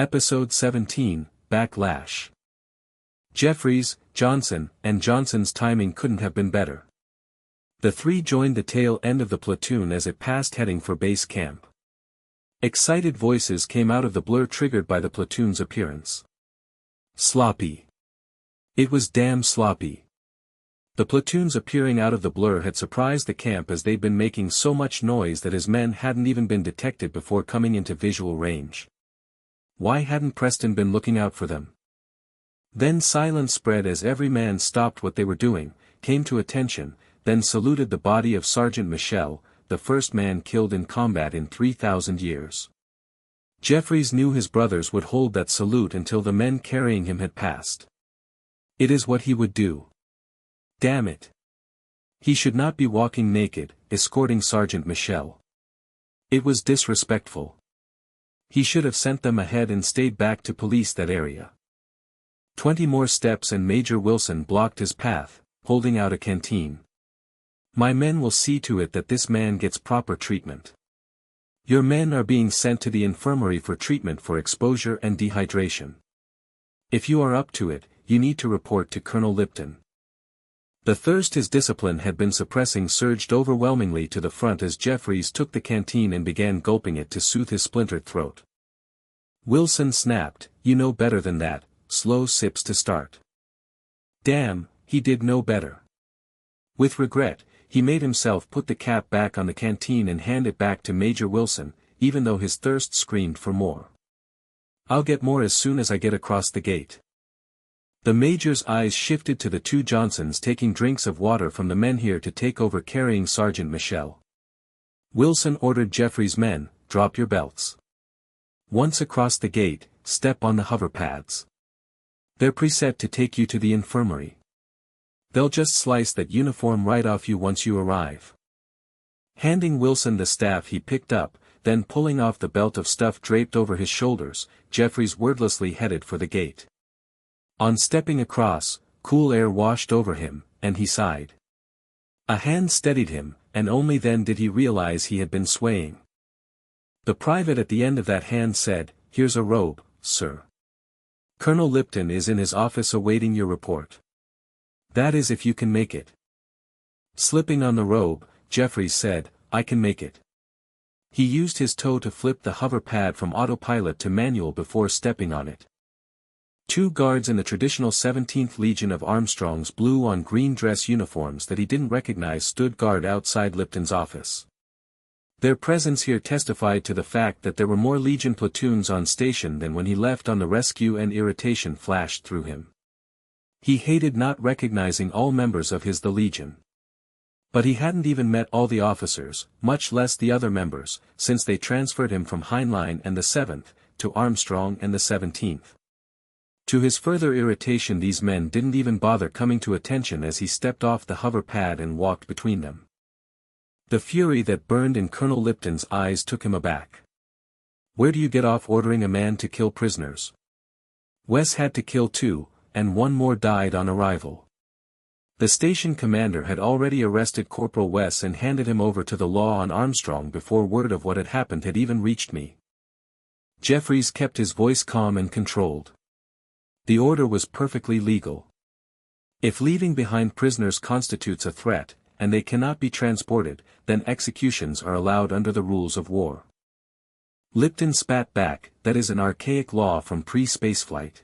Episode 17, Backlash. Jeffries, Johnson, and Johnson's timing couldn't have been better. The three joined the tail end of the platoon as it passed heading for base camp. Excited voices came out of the blur triggered by the platoon's appearance. Sloppy. It was damn sloppy. The platoon's appearing out of the blur had surprised the camp as they'd been making so much noise that his men hadn't even been detected before coming into visual range. Why hadn't Preston been looking out for them? Then silence spread as every man stopped what they were doing, came to attention, then saluted the body of Sergeant Michel, the first man killed in combat in 3,000 years. Jeffries knew his brothers would hold that salute until the men carrying him had passed. It is what he would do. Damn it. He should not be walking naked, escorting Sergeant Michel. It was disrespectful. He should have sent them ahead and stayed back to police that area. 20 more steps and Major Wilson blocked his path, holding out a canteen. My men will see to it that this man gets proper treatment. Your men are being sent to the infirmary for treatment for exposure and dehydration. If you are up to it, you need to report to Colonel Lipton. The thirst his discipline had been suppressing surged overwhelmingly to the front as Jeffries took the canteen and began gulping it to soothe his splintered throat. Wilson snapped, "You know better than that, slow sips to start." Damn, he did know better. With regret, he made himself put the cap back on the canteen and hand it back to Major Wilson, even though his thirst screamed for more. "I'll get more as soon as I get across the gate." The Major's eyes shifted to the two Johnsons taking drinks of water from the men here to take over carrying Sergeant Michel. Wilson ordered Jeffries' men, "Drop your belts. Once across the gate, step on the hover pads. They're preset to take you to the infirmary. They'll just slice that uniform right off you once you arrive." Handing Wilson the staff he picked up, then pulling off the belt of stuff draped over his shoulders, Jeffries wordlessly headed for the gate. On stepping across, cool air washed over him, and he sighed. A hand steadied him, and only then did he realize he had been swaying. The private at the end of that hand said, "Here's a robe, sir. Colonel Lipton is in his office awaiting your report. That is if you can make it." Slipping on the robe, Jeffries said, "I can make it." He used his toe to flip the hover pad from autopilot to manual before stepping on it. Two guards in the traditional 17th Legion of Armstrong's blue on green dress uniforms that he didn't recognize stood guard outside Lipton's office. Their presence here testified to the fact that there were more Legion platoons on station than when he left on the rescue, and irritation flashed through him. He hated not recognizing all members of the Legion. But he hadn't even met all the officers, much less the other members, since they transferred him from Heinlein and the 7th, to Armstrong and the 17th. To his further irritation, these men didn't even bother coming to attention as he stepped off the hover pad and walked between them. The fury that burned in Colonel Lipton's eyes took him aback. Where do you get off ordering a man to kill prisoners? Wes had to kill two, and one more died on arrival. The station commander had already arrested Corporal Wes and handed him over to the law on Armstrong before word of what had happened had even reached me. Jeffries kept his voice calm and controlled. The order was perfectly legal. If leaving behind prisoners constitutes a threat, and they cannot be transported, then executions are allowed under the rules of war. Lipton spat back, "That is an archaic law from pre-spaceflight.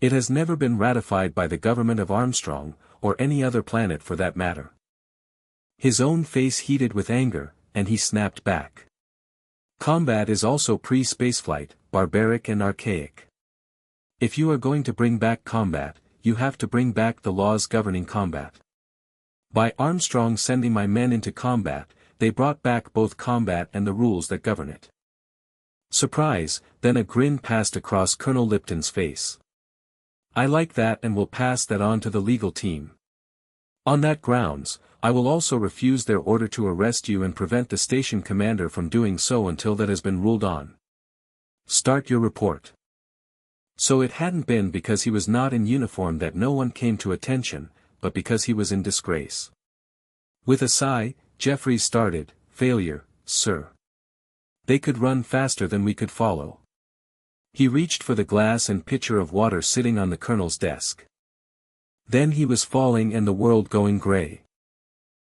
It has never been ratified by the government of Armstrong, or any other planet for that matter." His own face heated with anger, and he snapped back. "Combat is also pre-spaceflight, barbaric and archaic. If you are going to bring back combat, you have to bring back the laws governing combat. By Armstrong sending my men into combat, they brought back both combat and the rules that govern it." Surprise, then a grin passed across Colonel Lipton's face. "I like that and will pass that on to the legal team. On that grounds, I will also refuse their order to arrest you and prevent the station commander from doing so until that has been ruled on. Start your report." So it hadn't been because he was not in uniform that no one came to attention, but because he was in disgrace. With a sigh, Jeffries started, "Failure, sir. They could run faster than we could follow. He reached for the glass and pitcher of water sitting on the colonel's desk. Then he was falling and the world going gray.